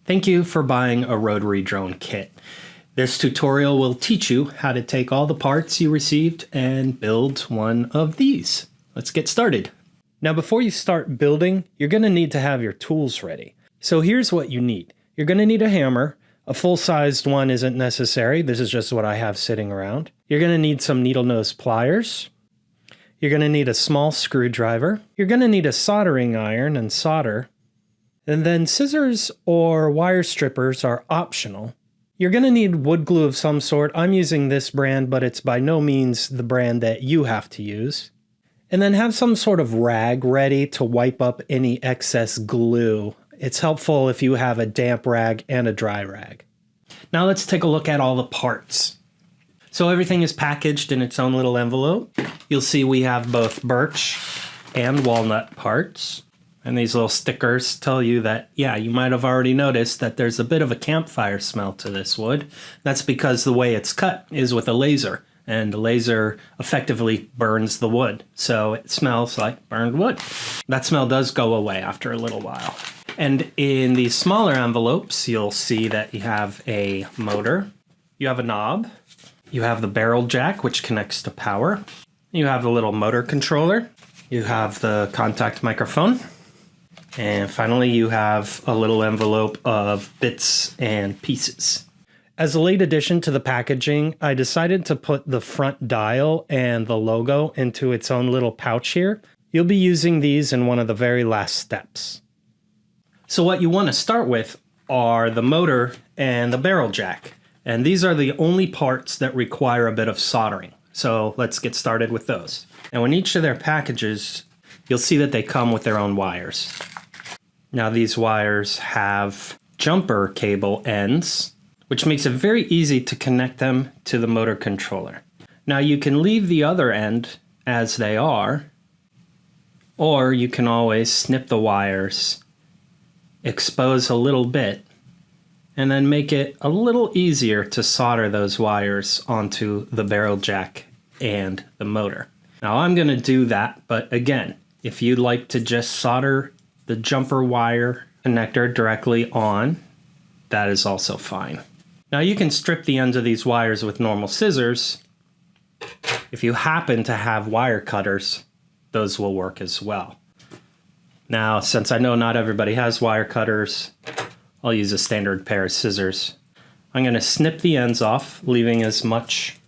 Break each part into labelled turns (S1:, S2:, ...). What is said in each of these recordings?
S1: Thank you for buying a Rotary drone kit. This tutorial will teach you how to take all the parts you received and build one of these. Let's get started. Now before you start building, you're going to need to have your tools ready. So here's what you need. You're going to need a hammer. A full-sized one isn't necessary. This is just what I have sitting around. You're going to need some needle nose pliers. You're going to need a small screwdriver. You're going to need a soldering iron and solder. And then scissors or wire strippers are optional. You're going to need wood glue of some sort. I'm using this brand, but it's by no means the brand that you have to use. And then have some sort of rag ready to wipe up any excess glue. It's helpful if you have a damp rag and a dry rag. Now let's take a look at all the parts. So everything is packaged in its own little envelope. You'll see we have both birch and walnut parts. And these little stickers tell you that, yeah, you might have already noticed that there's a bit of a campfire smell to this wood. That's because the way it's cut is with a laser, and the laser effectively burns the wood. So it smells like burned wood. That smell does go away after a little while. And in these smaller envelopes, you'll see that you have a motor, you have a knob, you have the barrel jack, which connects to power, you have the little motor controller, you have the contact microphone, and finally, you have a little envelope of bits and pieces. As a late addition to the packaging, I decided to put the front dial and the logo into its own little pouch here. You'll be using these in one of the very last steps. So what you want to start with are the motor and the barrel jack. And these are the only parts that require a bit of soldering. So let's get started with those. And when each of their packages, you'll see that they come with their own wires. Now these wires have jumper cable ends, which makes it very easy to connect them to the motor controller. Now you can leave the other end as they are, or you can always snip the wires, expose a little bit, and then make it a little easier to solder those wires onto the barrel jack and the motor. Now I'm going to do that, but again, if you'd like to just solder the jumper wire connector directly on, that is also fine. Now you can strip the ends of these wires with normal scissors. If you happen to have wire cutters, those will work as well. Now, since I know not everybody has wire cutters, I'll use a standard pair of scissors. I'm going to snip the ends off, leaving as much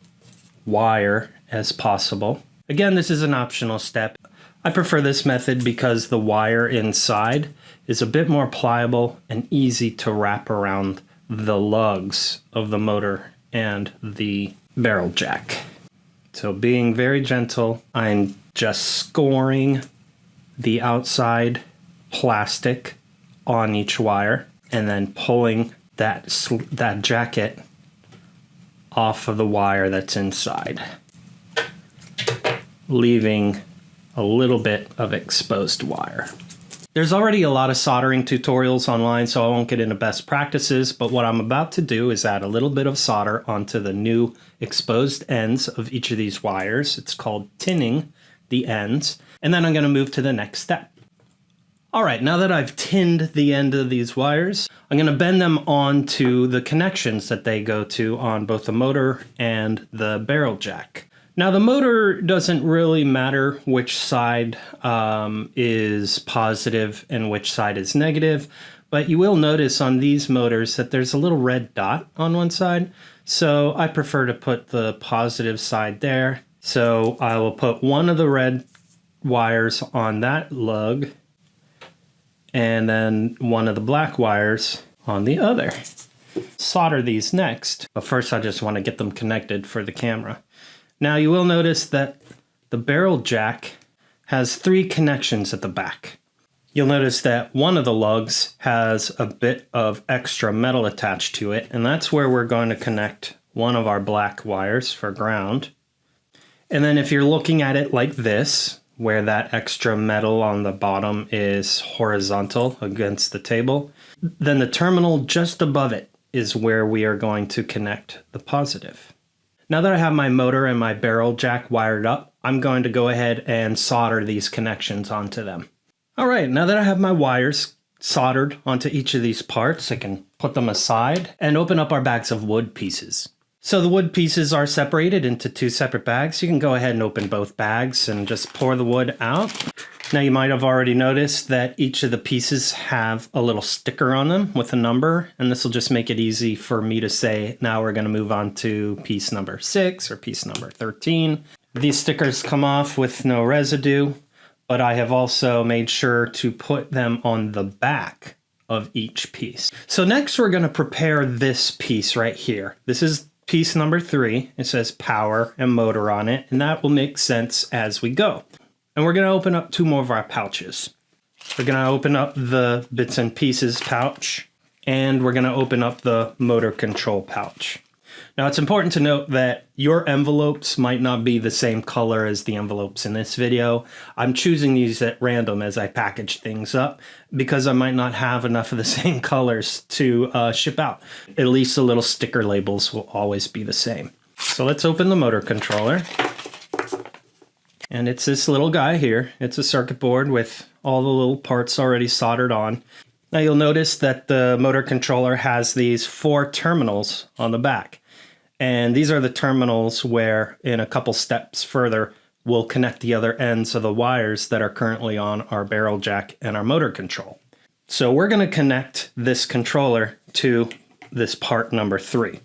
S1: wire as possible. Again, this is an optional step. I prefer this method because the wire inside is a bit more pliable and easy to wrap around the lugs of the motor and the barrel jack. So being very gentle, I'm just scoring the outside plastic on each wire and then pulling that jacket off of the wire that's inside, leaving a little bit of exposed wire. There's already a lot of soldering tutorials online, so I won't get into best practices, but what I'm about to do is add a little bit of solder onto the new exposed ends of each of these wires. It's called tinning the ends, and then I'm going to move to the next step. All right, now that I've tinned the end of these wires, I'm going to bend them onto the connections that they go to on both the motor and the barrel jack. Now the motor doesn't really matter which side is positive and which side is negative, but you will notice on these motors that there's a little red dot on one side. So I prefer to put the positive side there. So I will put one of the red wires on that lug and then one of the black wires on the other. Solder these next, but first I just want to get them connected for the camera. Now you will notice that the barrel jack has 3 connections at the back. You'll notice that one of the lugs has a bit of extra metal attached to it, and that's where we're going to connect one of our black wires for ground. And then if you're looking at it like this, where that extra metal on the bottom is horizontal against the table, then the terminal just above it is where we are going to connect the positive. Now that I have my motor and my barrel jack wired up, I'm going to go ahead and solder these connections onto them. All right, now that I have my wires soldered onto each of these parts, I can put them aside, and open up our bags of wood pieces. So the wood pieces are separated into two separate bags. You can go ahead and open both bags and just pour the wood out. Now you might have already noticed that each of the pieces have a little sticker on them with a number, and this will just make it easy for me to say, now we're going to move on to piece number 6 or piece number 13. These stickers come off with no residue, but I have also made sure to put them on the back of each piece. So next we're going to prepare this piece right here. This is piece number 3. It says power and motor on it, and that will make sense as we go. And we're going to open up 2 more of our pouches. We're going to open up the bits and pieces pouch, and we're going to open up the motor control pouch. Now it's important to note that your envelopes might not be the same color as the envelopes in this video. I'm choosing these at random as I package things up because I might not have enough of the same colors to ship out. At least the little sticker labels will always be the same. So let's open the motor controller. And it's this little guy here. It's a circuit board with all the little parts already soldered on. Now you'll notice that the motor controller has these 4 terminals on the back. And these are the terminals where, in a couple steps further, we'll connect the other ends of the wires that are currently on our barrel jack and our motor control. So we're going to connect this controller to this part number 3.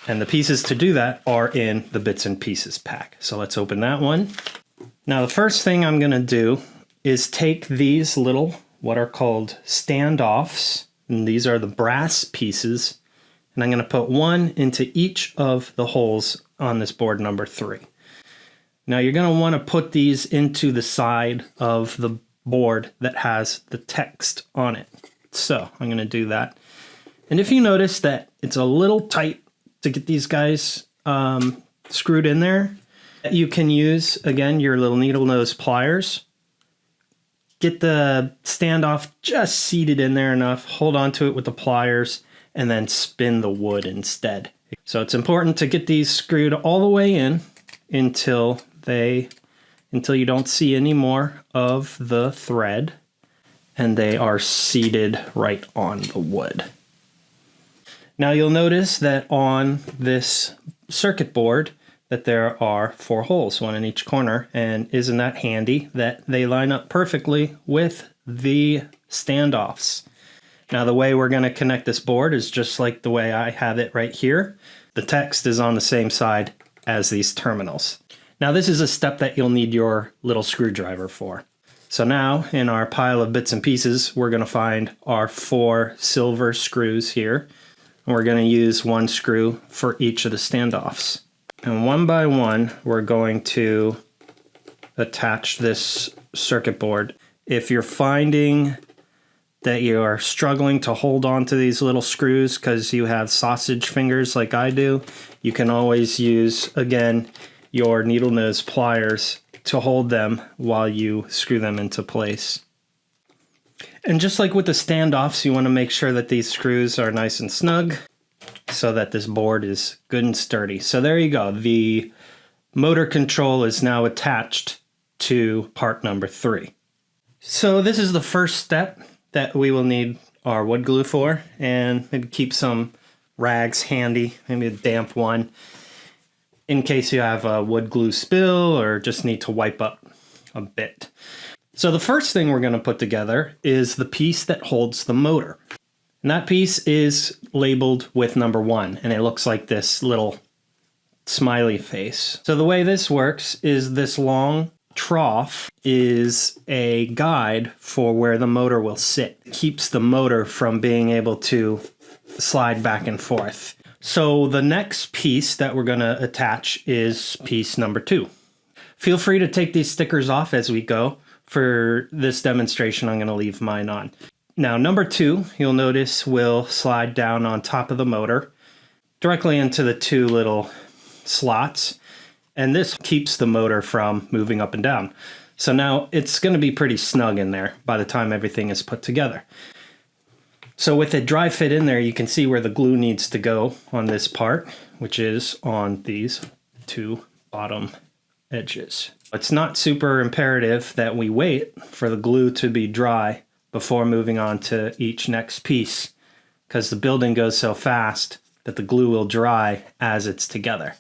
S1: And the pieces to do that are in the bits and pieces pack. So let's open that one. Now the first thing I'm going to do is take these little, what are called standoffs, and these are the brass pieces, and I'm going to put one into each of the holes on this board number 3. Now you're going to want to put these into the side of the board that has the text on it. So I'm going to do that. And if you notice that it's a little tight to get these guys screwed in there, you can use, again, your little needle nose pliers. Get the standoff just seated in there enough, hold on to it with the pliers, and then spin the wood instead. So it's important to get these screwed all the way in until you don't see any more of the thread, and they are seated right on the wood. Now you'll notice that on this circuit board, that there are 4 holes, 1 in each corner, and isn't that handy that they line up perfectly with the standoffs. Now the way we're going to connect this board is just like the way I have it right here. The text is on the same side as these terminals. Now this is a step that you'll need your little screwdriver for. So now in our pile of bits and pieces, we're going to find our 4 silver screws here, and we're going to use 1 screw for each of the standoffs. And one by one, we're going to attach this circuit board. If you're finding that you are struggling to hold on to these little screws because you have sausage fingers like I do, you can always use, again, your needle nose pliers to hold them while you screw them into place. And just like with the standoffs, you want to make sure that these screws are nice and snug, so that this board is good and sturdy. So there you go. The motor control is now attached to part number 3. So this is the first step that we will need our wood glue for, and maybe keep some rags handy, maybe a damp one, in case you have a wood glue spill or just need to wipe up a bit. So the first thing we're going to put together is the piece that holds the motor. And that piece is labeled with number 1, and it looks like this little smiley face. So the way this works is this long trough is a guide for where the motor will sit. It keeps the motor from being able to slide back and forth. So the next piece that we're going to attach is piece number 2. Feel free to take these stickers off as we go. For this demonstration, I'm going to leave mine on. Now, number 2, you'll notice, will slide down on top of the motor directly into the 2 little slots, and this keeps the motor from moving up and down. So now it's going to be pretty snug in there by the time everything is put together. So with a dry fit in there, you can see where the glue needs to go on this part, which is on these 2 bottom edges. It's not super imperative that we wait for the glue to be dry before moving on to each next piece. because the building goes so fast that the glue will dry as it's together.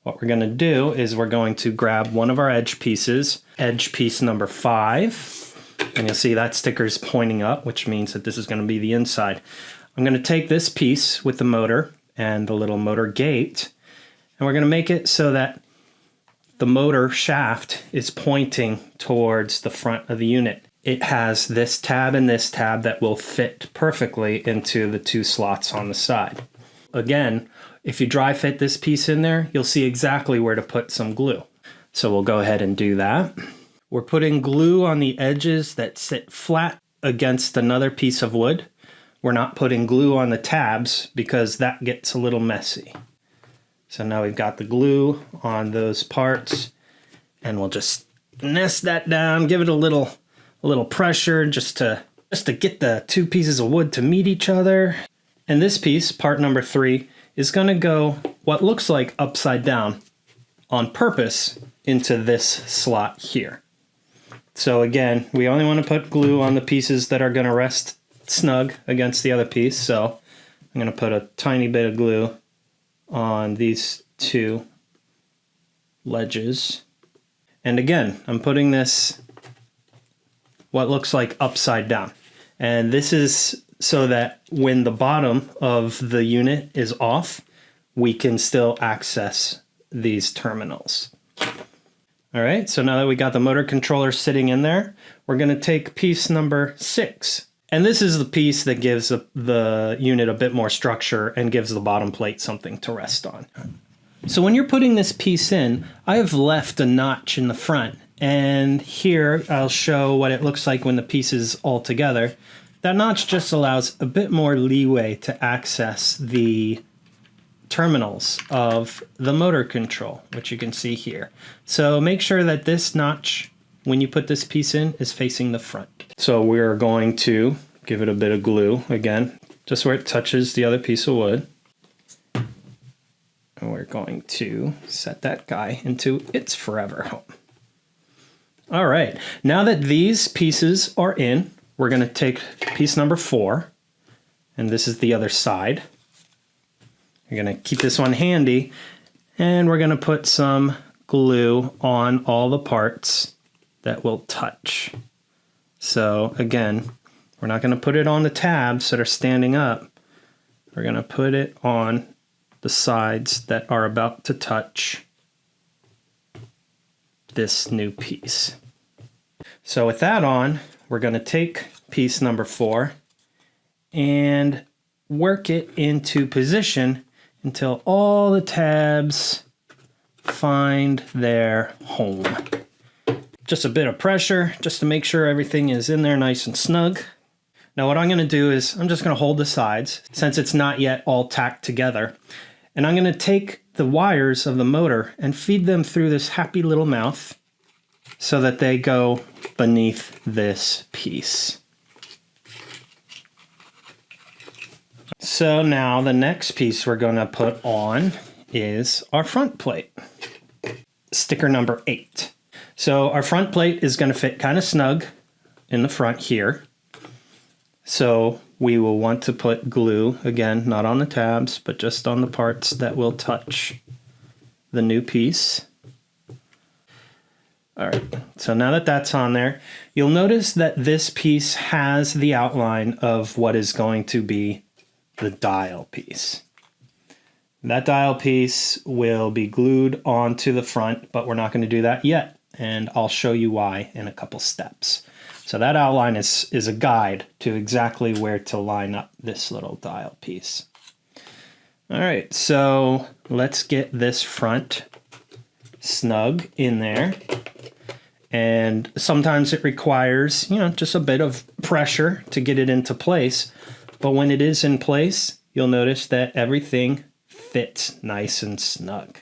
S1: What we're going to do is we're going to grab one of our edge pieces, edge piece number 5, and you'll see that sticker's pointing up, which means that this is going to be the inside. I'm going to take this piece with the motor and the little motor gate, and we're going to make it so that the motor shaft is pointing towards the front of the unit. It has this tab and this tab that will fit perfectly into the 2 slots on the side. Again, if you dry fit this piece in there, you'll see exactly where to put some glue. So we'll go ahead and do that. We're putting glue on the edges that sit flat against another piece of wood. We're not putting glue on the tabs because that gets a little messy. So now we've got the glue on those parts, and we'll just nest that down, give it a little pressure just to get the 2 pieces of wood to meet each other. And this piece, part number 3, is going to go what looks like upside down on purpose into this slot here. So again, we only want to put glue on the pieces that are going to rest snug against the other piece. So I'm going to put a tiny bit of glue on these 2 ledges. And again, I'm putting this what looks like upside down. And this is so that when the bottom of the unit is off, we can still access these terminals. All right, so now that we got the motor controller sitting in there, we're going to take piece number 6. And this is the piece that gives the unit a bit more structure and gives the bottom plate something to rest on. So when you're putting this piece in, I have left a notch in the front. And here I'll show what it looks like when the piece is all together. That notch just allows a bit more leeway to access the terminals of the motor control, which you can see here. So make sure that this notch, when you put this piece in, is facing the front. So we're going to give it a bit of glue again, just where it touches the other piece of wood. And we're going to set that guy into its forever home. All right, now that these pieces are in, we're going to take piece number 4, and this is the other side. You're going to keep this one handy, and we're going to put some glue on all the parts that will touch. So again, we're not going to put it on the tabs that are standing up. We're going to put it on the sides that are about to touch this new piece. So with that on, we're going to take piece number 4 and work it into position until all the tabs find their home. Just a bit of pressure just to make sure everything is in there nice and snug. Now what I'm going to do is I'm just going to hold the sides since it's not yet all tacked together. And I'm going to take the wires of the motor and feed them through this happy little mouth so that they go beneath this piece. So now the next piece we're going to put on is our front plate. Sticker number 8. So our front plate is going to fit kind of snug in the front here. So we will want to put glue, again, not on the tabs, but just on the parts that will touch the new piece. All right, so now that that's on there, you'll notice that this piece has the outline of what is going to be the dial piece. That dial piece will be glued onto the front, but we're not going to do that yet, and I'll show you why in a couple steps. So that outline is a guide to exactly where to line up this little dial piece. All right, so let's get this front snug in there. And sometimes it requires, just a bit of pressure to get it into place. But when it is in place, you'll notice that everything fits nice and snug.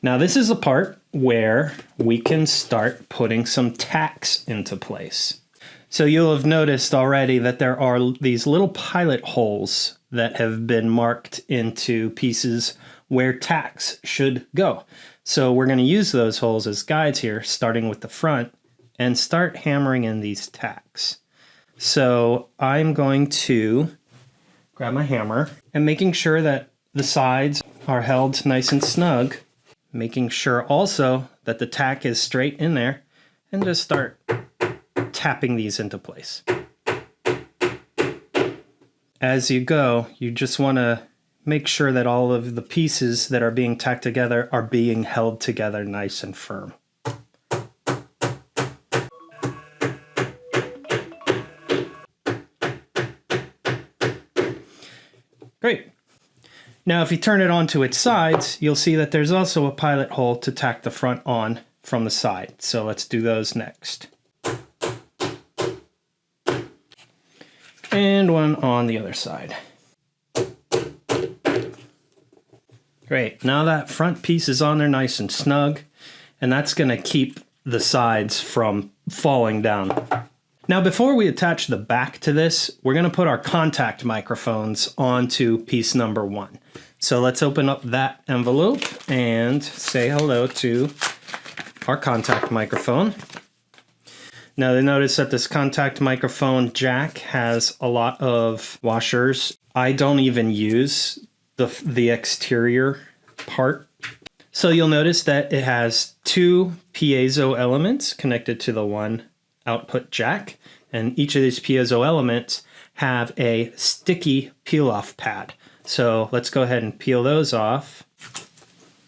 S1: Now this is the part where we can start putting some tacks into place. So you'll have noticed already that there are these little pilot holes that have been marked into pieces where tacks should go. So we're going to use those holes as guides here, starting with the front, and start hammering in these tacks. So I'm going to grab my hammer, and making sure that the sides are held nice and snug, making sure also that the tack is straight in there, and just start tapping these into place. As you go, you just want to make sure that all of the pieces that are being tacked together are being held together nice and firm. Great. Now if you turn it onto its sides, you'll see that there's also a pilot hole to tack the front on from the side. So let's do those next. And one on the other side. Great. Now that front piece is on there nice and snug, and that's going to keep the sides from falling down. Now before we attach the back to this, we're going to put our contact microphones onto piece number 1. So let's open up that envelope and say hello to our contact microphone. Now you notice that this contact microphone jack has a lot of washers. I don't even use the exterior part. So you'll notice that it has 2 piezo elements connected to the one output jack, and each of these piezo elements have a sticky peel-off pad. So let's go ahead and peel those off.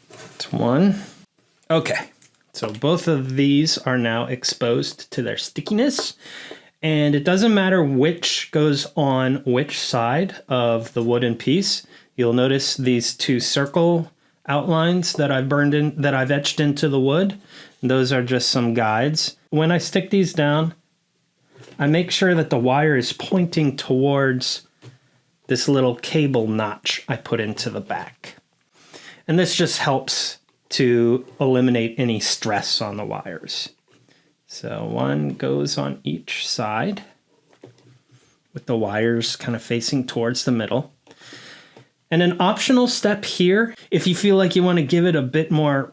S1: That's one. Okay, so both of these are now exposed to their stickiness, and it doesn't matter which goes on which side of the wooden piece. You'll notice these 2 circle outlines that I've etched into the wood. Those are just some guides. When I stick these down, I make sure that the wire is pointing towards this little cable notch I put into the back. And this just helps to eliminate any stress on the wires. So one goes on each side with the wires kind of facing towards the middle. And an optional step here, if you feel like you want to give it a bit more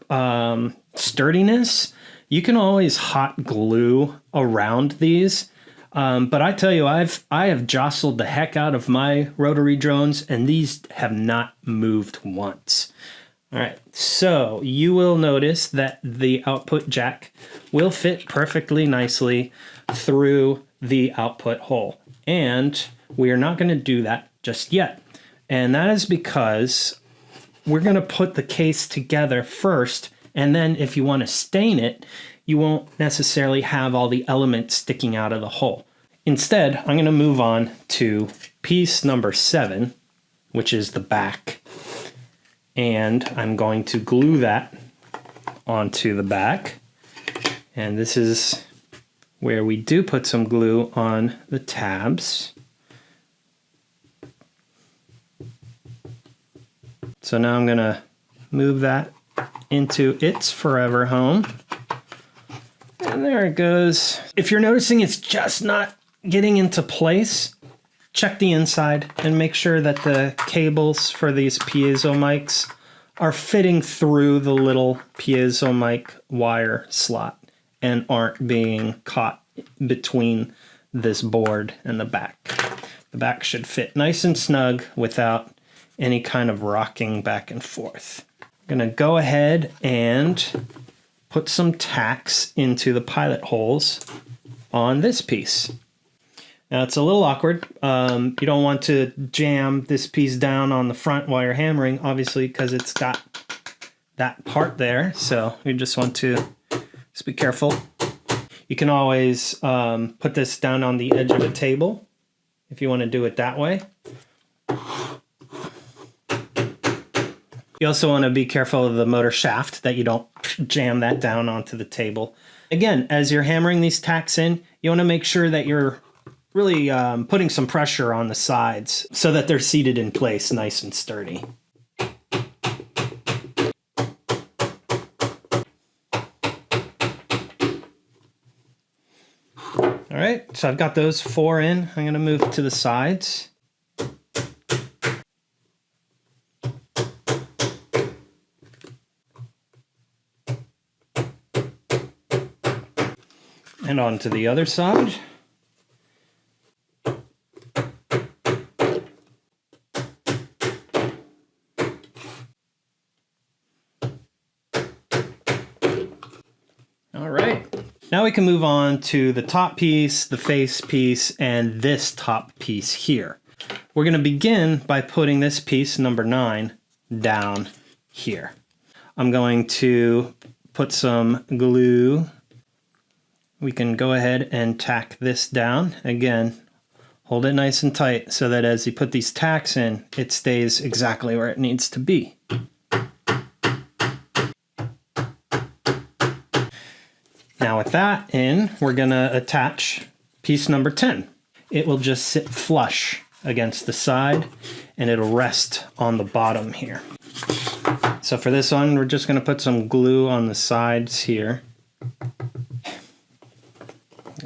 S1: sturdiness, you can always hot glue around these. But I tell you, I have jostled the heck out of my rotary drones, and these have not moved once. All right, so you will notice that the output jack will fit perfectly nicely through the output hole. And we are not going to do that just yet. And that is because we're going to put the case together first, and then if you want to stain it, you won't necessarily have all the elements sticking out of the hole. Instead, I'm going to move on to piece number 7, which is the back. And I'm going to glue that onto the back. And this is where we do put some glue on the tabs. So now I'm going to move that into its forever home. And there it goes. If you're noticing it's just not getting into place, check the inside and make sure that the cables for these piezo mics are fitting through the little piezo mic wire slot and aren't being caught between this board and the back. The back should fit nice and snug without any kind of rocking back and forth. I'm going to go ahead and put some tacks into the pilot holes on this piece. Now it's a little awkward. You don't want to jam this piece down on the front while you're hammering, obviously, because it's got that part there. So you just want to just be careful. You can always put this down on the edge of a table if you want to do it that way. You also want to be careful of the motor shaft, that you don't jam that down onto the table. Again, as you're hammering these tacks in, you want to make sure that you're really putting some pressure on the sides so that they're seated in place nice and sturdy. All right, so I've got those 4 in. I'm going to move to the sides. And on to the other side. Now we can move on to the top piece, the face piece, and this top piece here. We're going to begin by putting this piece, number 9, down here. I'm going to put some glue. We can go ahead and tack this down. Again, hold it nice and tight so that as you put these tacks in, it stays exactly where it needs to be. Now with that in, we're going to attach piece number 10. It will just sit flush against the side and it'll rest on the bottom here. So for this one, we're just going to put some glue on the sides here.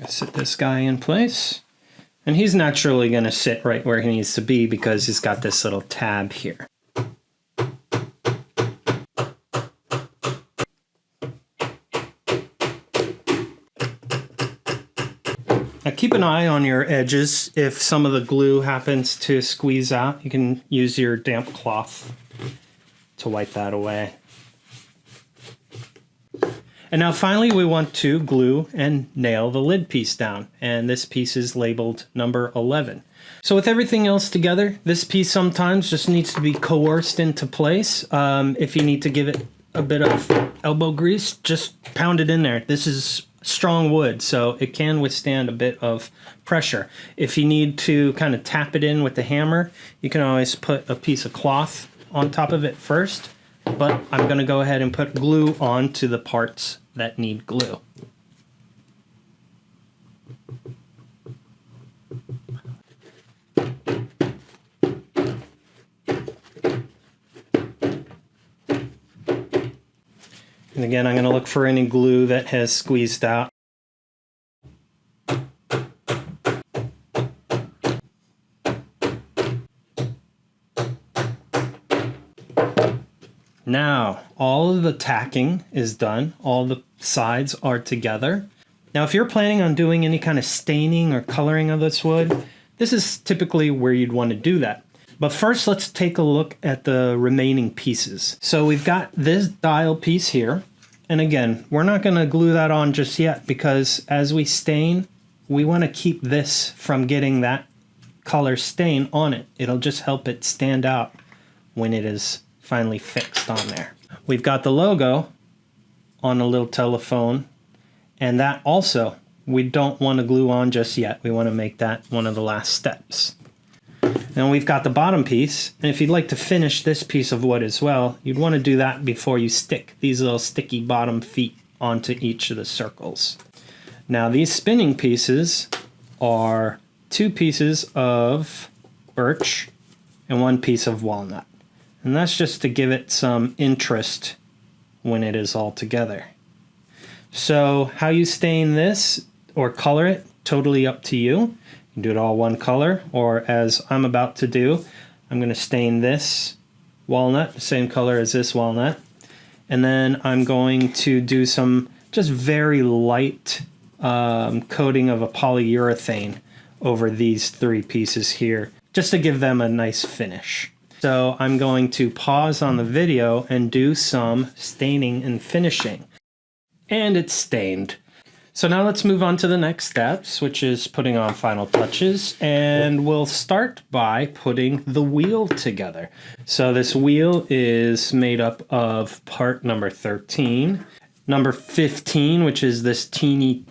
S1: Sit this guy in place. And he's naturally going to sit right where he needs to be because he's got this little tab here. Now keep an eye on your edges. If some of the glue happens to squeeze out, you can use your damp cloth to wipe that away. And now finally we want to glue and nail the lid piece down. And this piece is labeled number 11. So with everything else together, this piece sometimes just needs to be coerced into place. If you need to give it a bit of elbow grease, just pound it in there. This is strong wood, so it can withstand a bit of pressure. If you need to kind of tap it in with the hammer, you can always put a piece of cloth on top of it first, but I'm going to go ahead and put glue onto the parts that need glue. And again, I'm going to look for any glue that has squeezed out. Now, all of the tacking is done. All the sides are together. Now, if you're planning on doing any kind of staining or coloring of this wood, this is typically where you'd want to do that. But first, let's take a look at the remaining pieces. So we've got this dial piece here. And again, we're not going to glue that on just yet because as we stain, we want to keep this from getting that color stain on it. It'll just help it stand out when it is finally fixed on there. We've got the logo on a little telephone, and that also we don't want to glue on just yet. We want to make that one of the last steps. Now we've got the bottom piece, and if you'd like to finish this piece of wood as well, you'd want to do that before you stick these little sticky bottom feet onto each of the circles. Now these spinning pieces are 2 pieces of birch and 1 piece of walnut. And that's just to give it some interest when it is all together. So how you stain this or color it, totally up to you. You can do it all one color, or as I'm about to do, I'm going to stain this walnut, the same color as this walnut. And then I'm going to do some just very light coating of a polyurethane over these 3 pieces here, just to give them a nice finish. So I'm going to pause on the video and do some staining and finishing. And it's stained. So now let's move on to the next steps, which is putting on final touches. And we'll start by putting the wheel together. So this wheel is made up of part number 13, number 15, which is this teeny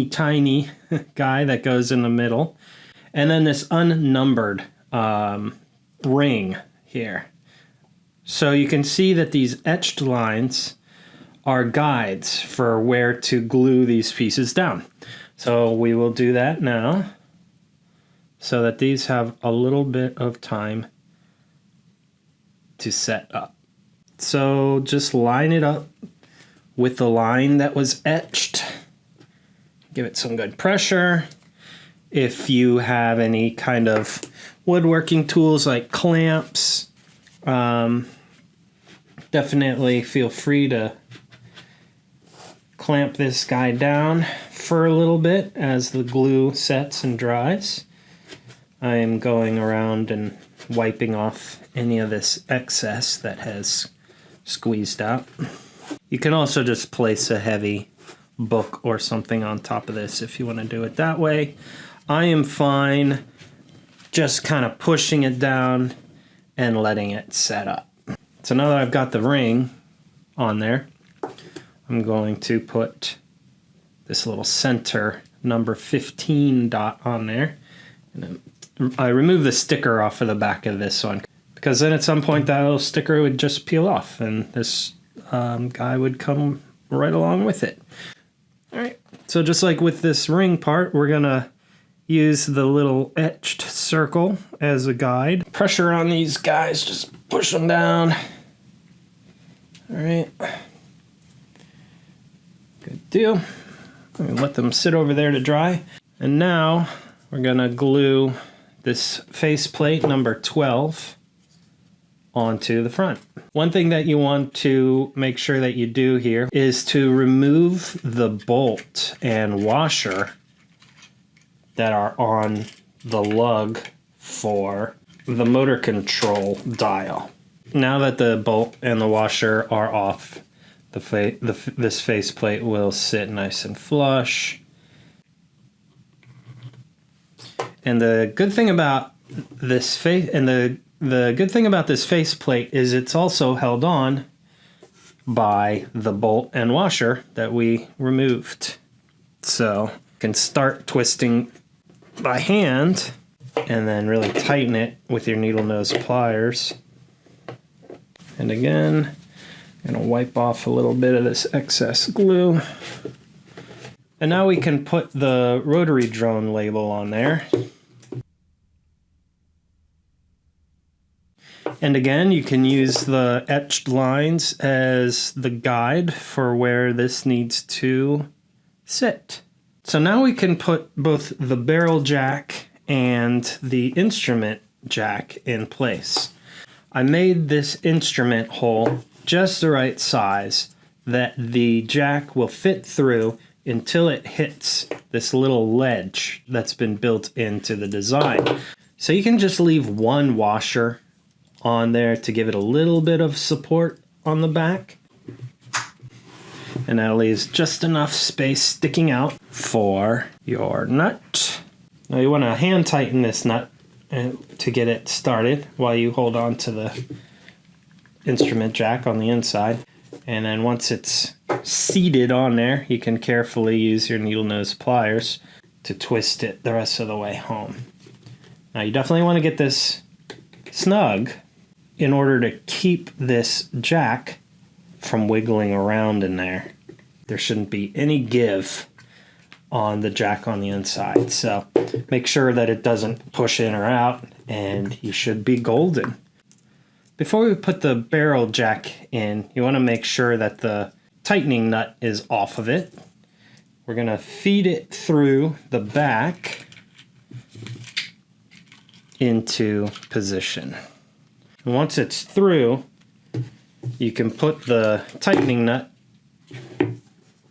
S1: tiny guy that goes in the middle, and then this unnumbered ring here. So you can see that these etched lines are guides for where to glue these pieces down. So we will do that now so that these have a little bit of time to set up. So just line it up with the line that was etched. Give it some good pressure. If you have any kind of woodworking tools like clamps, definitely feel free to clamp this guy down for a little bit as the glue sets and dries. I am going around and wiping off any of this excess that has squeezed out. You can also just place a heavy book or something on top of this if you want to do it that way. I am fine just kind of pushing it down and letting it set up. So now that I've got the ring on there, I'm going to put this little center number 15 dot on there. And I remove the sticker off of the back of this one, because then at some point that little sticker would just peel off and this guy would come right along with it. All right, so just like with this ring part, we're gonna use the little etched circle as a guide. Pressure on these guys, just push them down. All right, good deal. I'm gonna let them sit over there to dry. And now we're gonna glue this faceplate number 12 onto the front. One thing that you want to make sure that you do here is to remove the bolt and washer that are on the lug for the motor control dial. Now that the bolt and the washer are off, this faceplate will sit nice and flush. And the good thing about this the good thing about this faceplate is it's also held on by the bolt and washer that we removed. So you can start twisting by hand and then really tighten it with your needle nose pliers. And again, I'm going to wipe off a little bit of this excess glue. And now we can put the Rotary drone label on there. And again, you can use the etched lines as the guide for where this needs to sit. So now we can put both the barrel jack and the instrument jack in place. I made this instrument hole just the right size that the jack will fit through until it hits this little ledge that's been built into the design. So you can just leave one washer on there to give it a little bit of support on the back. And that leaves just enough space sticking out for your nut. Now you want to hand tighten this nut to get it started while you hold on to the instrument jack on the inside. And then once it's seated on there, you can carefully use your needle nose pliers to twist it the rest of the way home. Now you definitely want to get this snug in order to keep this jack from wiggling around in there. There shouldn't be any give on the jack on the inside. So make sure that it doesn't push in or out, and you should be golden. Before we put the barrel jack in, you want to make sure that the tightening nut is off of it. We're going to feed it through the back into position. And once it's through, you can put the tightening nut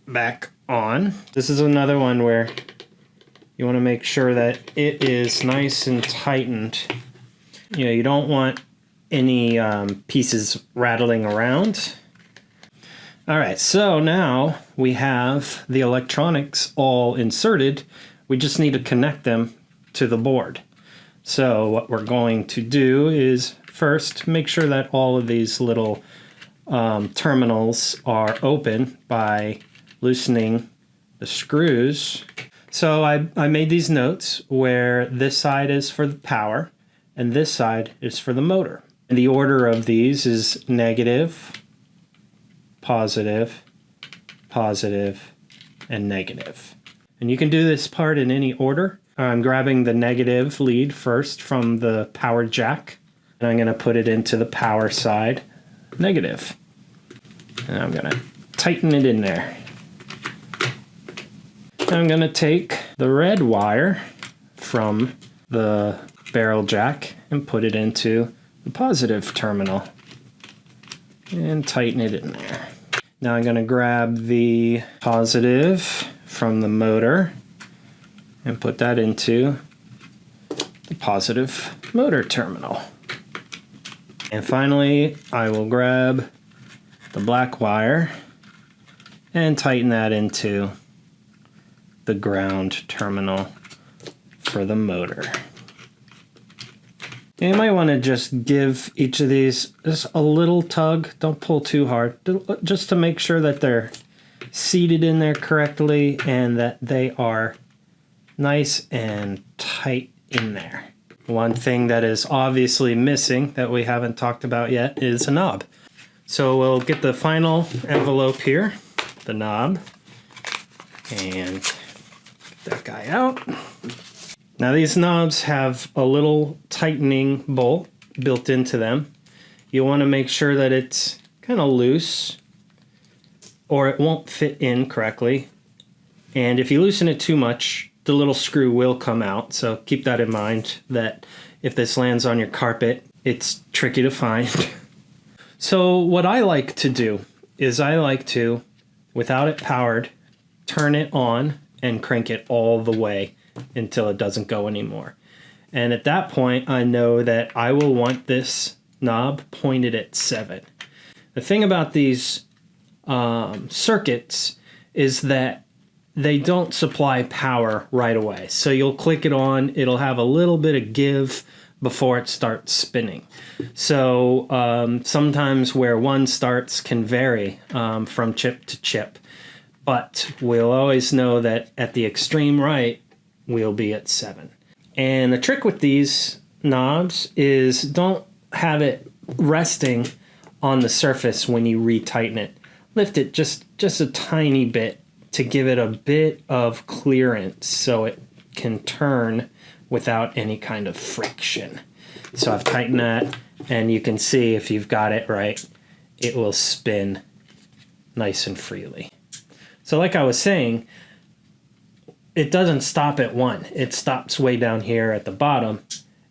S1: back on. This is another one where you want to make sure that it is nice and tightened. You know, you don't want any pieces rattling around. All right, so now we have the electronics all inserted. We just need to connect them to the board. So what we're going to do is first make sure that all of these little terminals are open by loosening the screws. So I made these notes where this side is for the power and this side is for the motor. And the order of these is negative, positive, positive, and negative. And you can do this part in any order. I'm grabbing the negative lead first from the power jack, and I'm going to put it into the power side, negative. And I'm going to tighten it in there. I'm going to take the red wire from the barrel jack and put it into the positive terminal and tighten it in there. Now I'm going to grab the positive from the motor and put that into the positive motor terminal. And finally, I will grab the black wire and tighten that into the ground terminal for the motor. You might want to just give each of these just a little tug. Don't pull too hard, just to make sure that they're seated in there correctly and that they are nice and tight in there. One thing that is obviously missing that we haven't talked about yet is a knob. So we'll get the final envelope here, the knob, and get that guy out. Now these knobs have a little tightening bolt built into them. You want to make sure that it's kind of loose or it won't fit in correctly. And if you loosen it too much, the little screw will come out. So keep that in mind, that if this lands on your carpet, it's tricky to find. So what I like to do is I like to, without it powered, turn it on and crank it all the way until it doesn't go anymore. And at that point, I know that I will want this knob pointed at 7. The thing about these circuits is that they don't supply power right away. So you'll click it on, it'll have a little bit of give before it starts spinning. So sometimes where one starts can vary from chip to chip, but we'll always know that at the extreme right, we'll be at 7. And the trick with these knobs is don't have it resting on the surface when you retighten it. Lift it just a tiny bit to give it a bit of clearance so it can turn without any kind of friction. So I've tightened that, and you can see if you've got it right, it will spin nice and freely. So like I was saying, it doesn't stop at 1. It stops way down here at the bottom,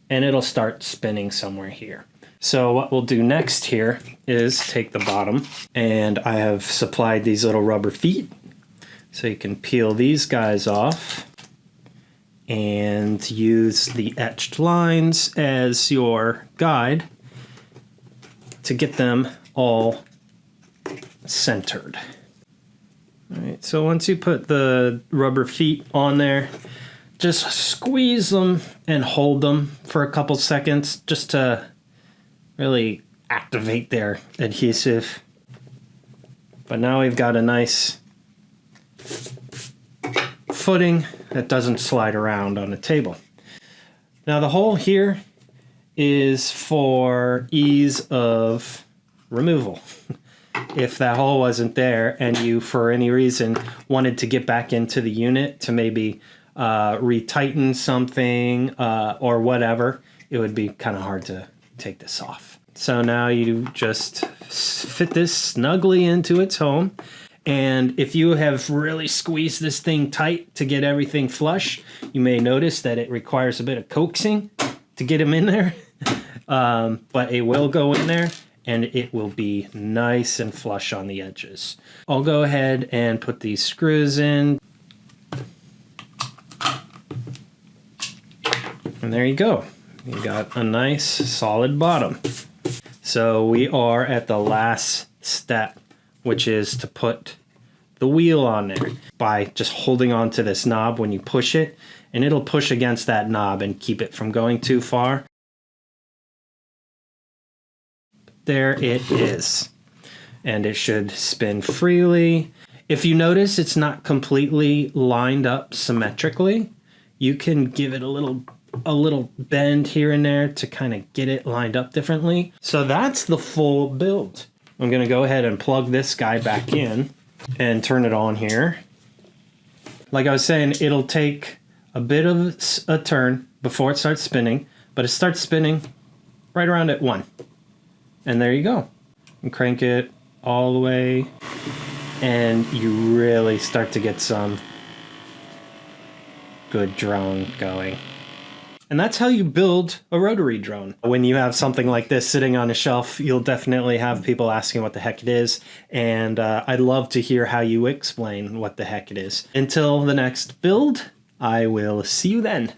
S1: and it'll start spinning somewhere here. So what we'll do next here is take the bottom, and I have supplied these little rubber feet. So you can peel these guys off and use the etched lines as your guide to get them all centered. All right, so once you put the rubber feet on there, just squeeze them and hold them for a couple seconds just to really activate their adhesive. But now we've got a nice footing that doesn't slide around on the table. Now the hole here is for ease of removal. If that hole wasn't there and you, for any reason, wanted to get back into the unit to maybe retighten something or whatever, it would be kind of hard to take this off. So now you just fit this snugly into its home. And if you have really squeezed this thing tight to get everything flush, you may notice that it requires a bit of coaxing to get them in there. But it will go in there, and it will be nice and flush on the edges. I'll go ahead and put these screws in. And there you go. You got a nice solid bottom. So we are at the last step, which is to put the wheel on there by just holding on to this knob when you push it, and it'll push against that knob and keep it from going too far. There it is. And it should spin freely. If you notice it's not completely lined up symmetrically, you can give it a little bend here and there to kind of get it lined up differently. So that's the full build. I'm going to go ahead and plug this guy back in and turn it on here. Like I was saying, it'll take a bit of a turn before it starts spinning, but it starts spinning right around at 1. And there you go. And crank it all the way, and you really start to get some good drone going. And that's how you build a rotary drone. When you have something like this sitting on a shelf, you'll definitely have people asking what the heck it is. And I'd love to hear how you explain what the heck it is. Until the next build, I will see you then.